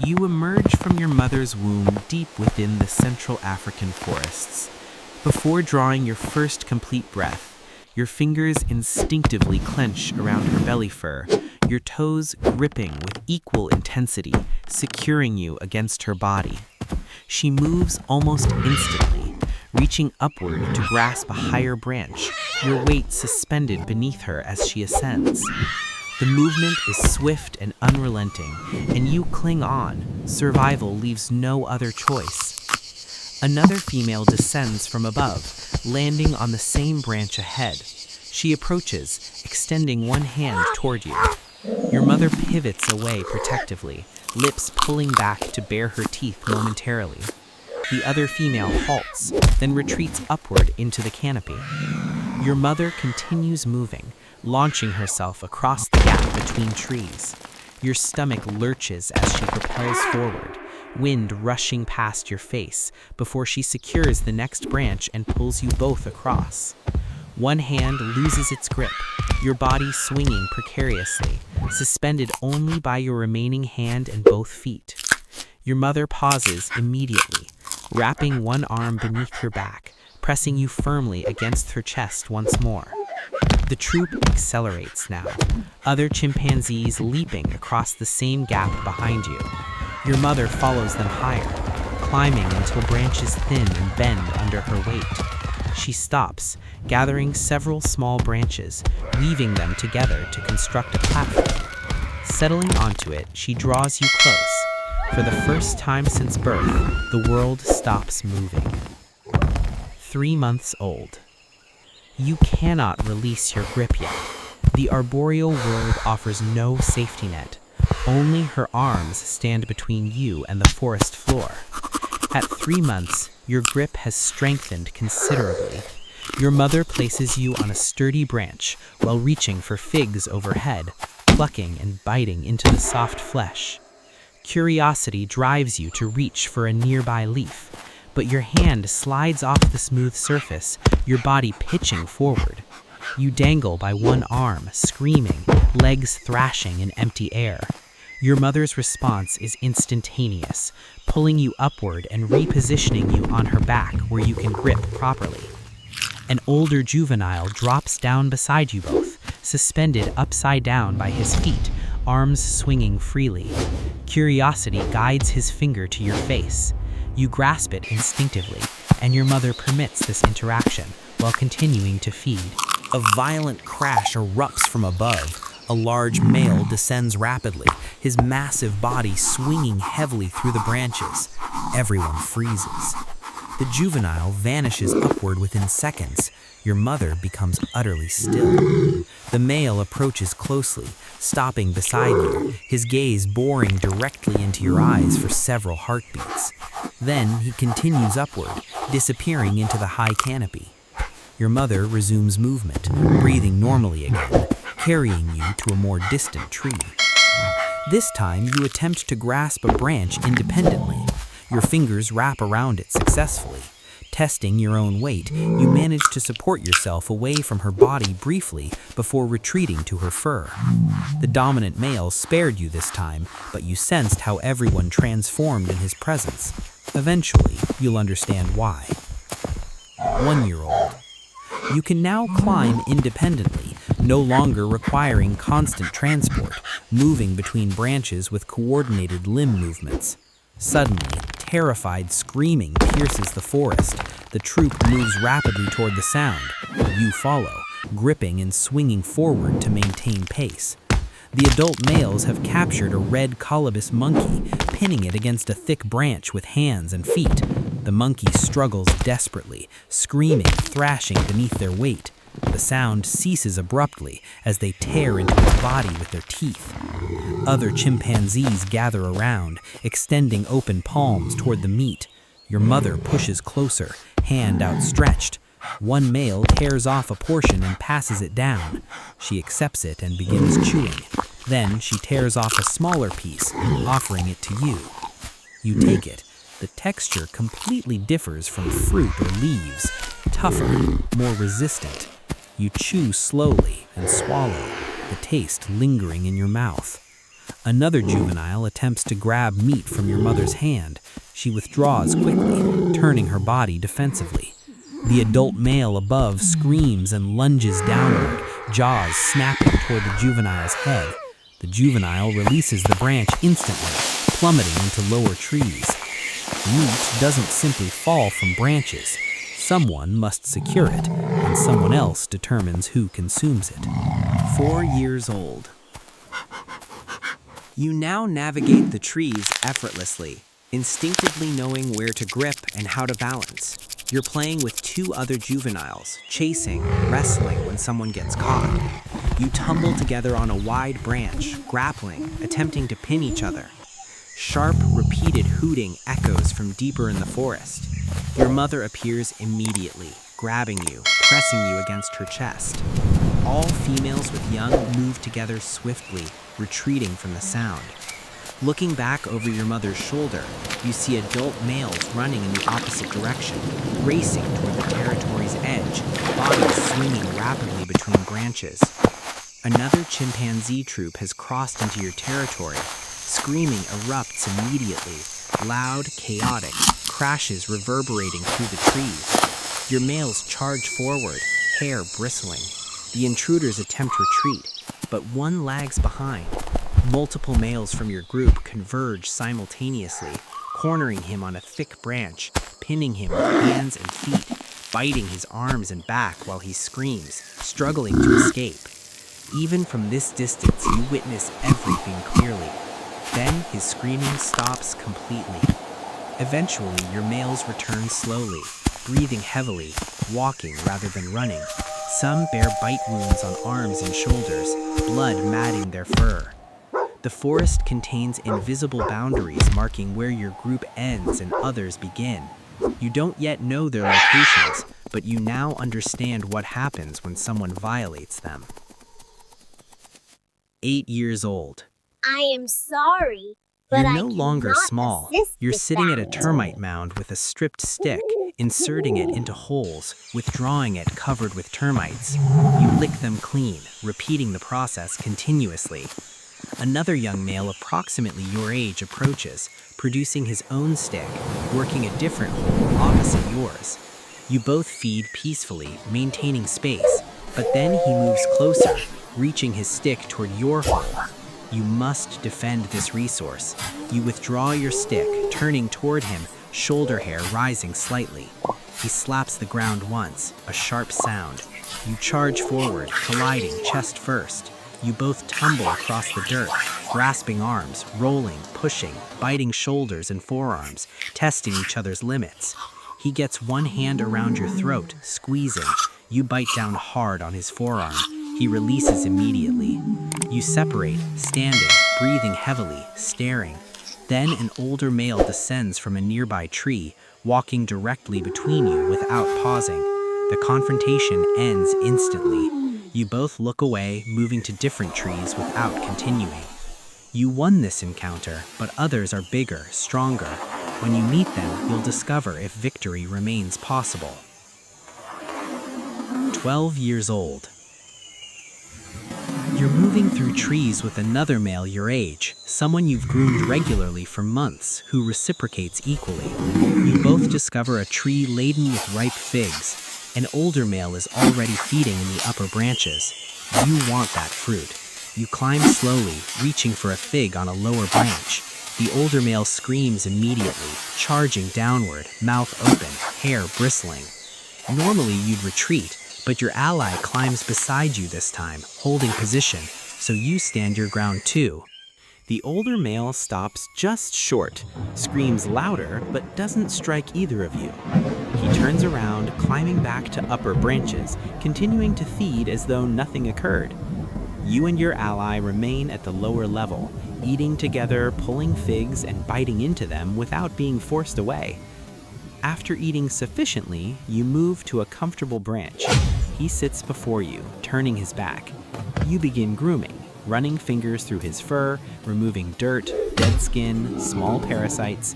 You emerge from your mother's womb deep within the Central African forests. Before drawing your first complete breath, your fingers instinctively clench around her belly fur, your toes gripping with equal intensity, securing you against her body. She moves almost instantly, reaching upward to grasp a higher branch, your weight suspended beneath her as she ascends. The movement is swift and unrelenting, and you cling on. Survival leaves no other choice. Another female descends from above, landing on the same branch ahead. She approaches, extending one hand toward you. Your mother pivots away protectively, lips pulling back to bare her teeth momentarily. The other female halts, then retreats upward into the canopy. Your mother continues moving, launching herself across the gap between trees. Your stomach lurches as she propels forward, wind rushing past your face before she secures the next branch and pulls you both across. One hand loses its grip, your body swinging precariously, suspended only by your remaining hand and both feet. Your mother pauses immediately, wrapping one arm beneath your back, pressing you firmly against her chest once more. The troop accelerates now, other chimpanzees leaping across the same gap behind you. Your mother follows them higher, climbing until branches thin and bend under her weight. She stops, gathering several small branches, weaving them together to construct a platform. Settling onto it, she draws you close. For the first time since birth, the world stops moving. 3 months old. You cannot release your grip yet. The arboreal world offers no safety net. Only her arms stand between you and the forest floor. At 3 months, your grip has strengthened considerably. Your mother places you on a sturdy branch while reaching for figs overhead, plucking and biting into the soft flesh. Curiosity drives you to reach for a nearby leaf, but your hand slides off the smooth surface, your body pitching forward. You dangle by one arm, screaming, legs thrashing in empty air. Your mother's response is instantaneous, pulling you upward and repositioning you on her back where you can grip properly. An older juvenile drops down beside you both, suspended upside down by his feet, arms swinging freely. Curiosity guides his finger to your face. You grasp it instinctively, and your mother permits this interaction while continuing to feed. A violent crash erupts from above. A large male descends rapidly, his massive body swinging heavily through the branches. Everyone freezes. The juvenile vanishes upward within seconds. Your mother becomes utterly still. The male approaches closely, stopping beside you, his gaze boring directly into your eyes for several heartbeats. Then he continues upward, disappearing into the high canopy. Your mother resumes movement, breathing normally again, carrying you to a more distant tree. This time, you attempt to grasp a branch independently. Your fingers wrap around it successfully. Testing your own weight, you manage to support yourself away from her body briefly before retreating to her fur. The dominant male spared you this time, but you sensed how everyone transformed in his presence. Eventually, you'll understand why. 1-year-old. You can now climb independently, no longer requiring constant transport, moving between branches with coordinated limb movements. Suddenly, terrified screaming pierces the forest. The troop moves rapidly toward the sound. You follow, gripping and swinging forward to maintain pace. The adult males have captured a red colobus monkey, pinning it against a thick branch with hands and feet. The monkey struggles desperately, screaming, thrashing beneath their weight. The sound ceases abruptly as they tear into its body with their teeth. Other chimpanzees gather around, extending open palms toward the meat. Your mother pushes closer, hand outstretched. One male tears off a portion and passes it down. She accepts it and begins chewing. Then she tears off a smaller piece, offering it to you. You take it. The texture completely differs from fruit or leaves, tougher, more resistant. You chew slowly and swallow, the taste lingering in your mouth. Another juvenile attempts to grab meat from your mother's hand. She withdraws quickly, turning her body defensively. The adult male above screams and lunges downward, jaws snapping toward the juvenile's head. The juvenile releases the branch instantly, plummeting into lower trees. Meat doesn't simply fall from branches. Someone must secure it, and someone else determines who consumes it. 4 years old. You now navigate the trees effortlessly, instinctively knowing where to grip and how to balance. You're playing with 2 other juveniles, chasing, wrestling when someone gets caught. You tumble together on a wide branch, grappling, attempting to pin each other. Sharp, repeated hooting echoes from deeper in the forest. Your mother appears immediately, grabbing you, pressing you against her chest. All females with young move together swiftly, retreating from the sound. Looking back over your mother's shoulder, you see adult males running in the opposite direction, racing toward the territory's edge, bodies swinging rapidly between branches. Another chimpanzee troop has crossed into your territory. Screaming erupts immediately, loud, chaotic, crashes reverberating through the trees. Your males charge forward, hair bristling. The intruders attempt retreat, but one lags behind. Multiple males from your group converge simultaneously, cornering him on a thick branch, pinning him with hands and feet, biting his arms and back while he screams, struggling to escape. Even from this distance, you witness everything clearly. Then his screaming stops completely. Eventually, your males return slowly, breathing heavily, walking rather than running. Some bear bite wounds on arms and shoulders, blood matting their fur. The forest contains invisible boundaries marking where your group ends and others begin. You don't yet know their locations, but you now understand what happens when someone violates them. 8 years old. I am sorry, but You're I no longer cannot small. assist You're with sitting at a that. termite mound with a stripped stick, inserting it into holes, withdrawing it covered with termites. You lick them clean, repeating the process continuously. Another young male approximately your age approaches, producing his own stick, working a different hole opposite yours. You both feed peacefully, maintaining space, but then he moves closer, reaching his stick toward your hole. You must defend this resource. You withdraw your stick, turning toward him, shoulder hair rising slightly. He slaps the ground once, a sharp sound. You charge forward, colliding chest first. You both tumble across the dirt, grasping arms, rolling, pushing, biting shoulders and forearms, testing each other's limits. He gets one hand around your throat, squeezing. You bite down hard on his forearm. He releases immediately. You separate, standing, breathing heavily, staring. Then an older male descends from a nearby tree, walking directly between you without pausing. The confrontation ends instantly. You both look away, moving to different trees without continuing. You won this encounter, but others are bigger, stronger. When you meet them, you'll discover if victory remains possible. 12 years old. You're moving through trees with another male your age, someone you've groomed regularly for months, who reciprocates equally. You both discover a tree laden with ripe figs. An older male is already feeding in the upper branches. You want that fruit. You climb slowly, reaching for a fig on a lower branch. The older male screams immediately, charging downward, mouth open, hair bristling. Normally you'd retreat, but your ally climbs beside you this time, holding position, so you stand your ground too. The older male stops just short, screams louder, but doesn't strike either of you. He turns around, climbing back to upper branches, continuing to feed as though nothing occurred. You and your ally remain at the lower level, eating together, pulling figs and biting into them without being forced away. After eating sufficiently, you move to a comfortable branch. He sits before you, turning his back. You begin grooming, running fingers through his fur, removing dirt, dead skin, small parasites.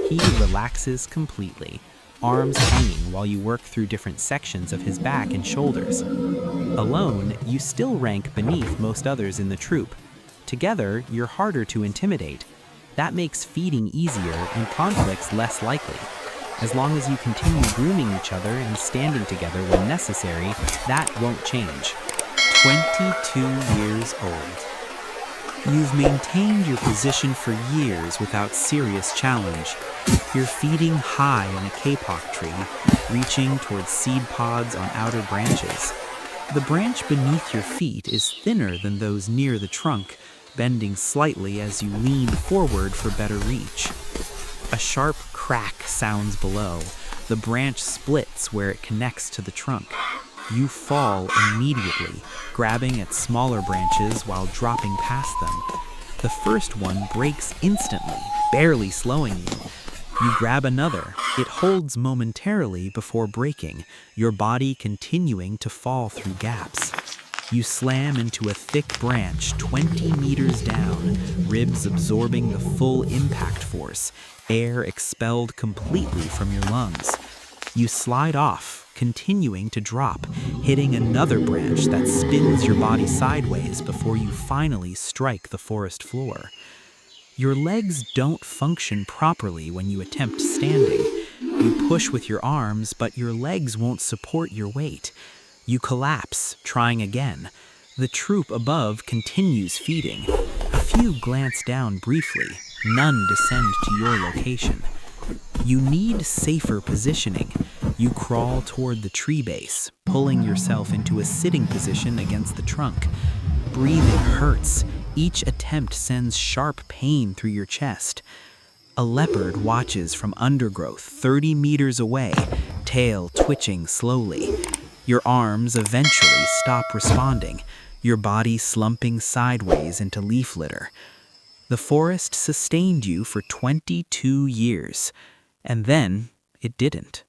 He relaxes completely, arms hanging while you work through different sections of his back and shoulders. Alone, you still rank beneath most others in the troop. Together, you're harder to intimidate. That makes feeding easier and conflicts less likely. As long as you continue grooming each other and standing together when necessary, that won't change. 22 years old. You've maintained your position for years without serious challenge. You're feeding high in a kapok tree, reaching towards seed pods on outer branches. The branch beneath your feet is thinner than those near the trunk, bending slightly as you lean forward for better reach. A sharp crack sounds below. The branch splits where it connects to the trunk. You fall immediately, grabbing at smaller branches while dropping past them. The first one breaks instantly, barely slowing you. You grab another. It holds momentarily before breaking, your body continuing to fall through gaps. You slam into a thick branch 20 meters down, ribs absorbing the full impact force, air expelled completely from your lungs. You slide off, continuing to drop, hitting another branch that spins your body sideways before you finally strike the forest floor. Your legs don't function properly when you attempt standing. You push with your arms, but your legs won't support your weight. You collapse, trying again. The troop above continues feeding. A few glance down briefly. None descend to your location. You need safer positioning. You crawl toward the tree base, pulling yourself into a sitting position against the trunk. Breathing hurts. Each attempt sends sharp pain through your chest. A leopard watches from undergrowth 30 meters away, tail twitching slowly. Your arms eventually stop responding, your body slumping sideways into leaf litter. The forest sustained you for 22 years, and then it didn't.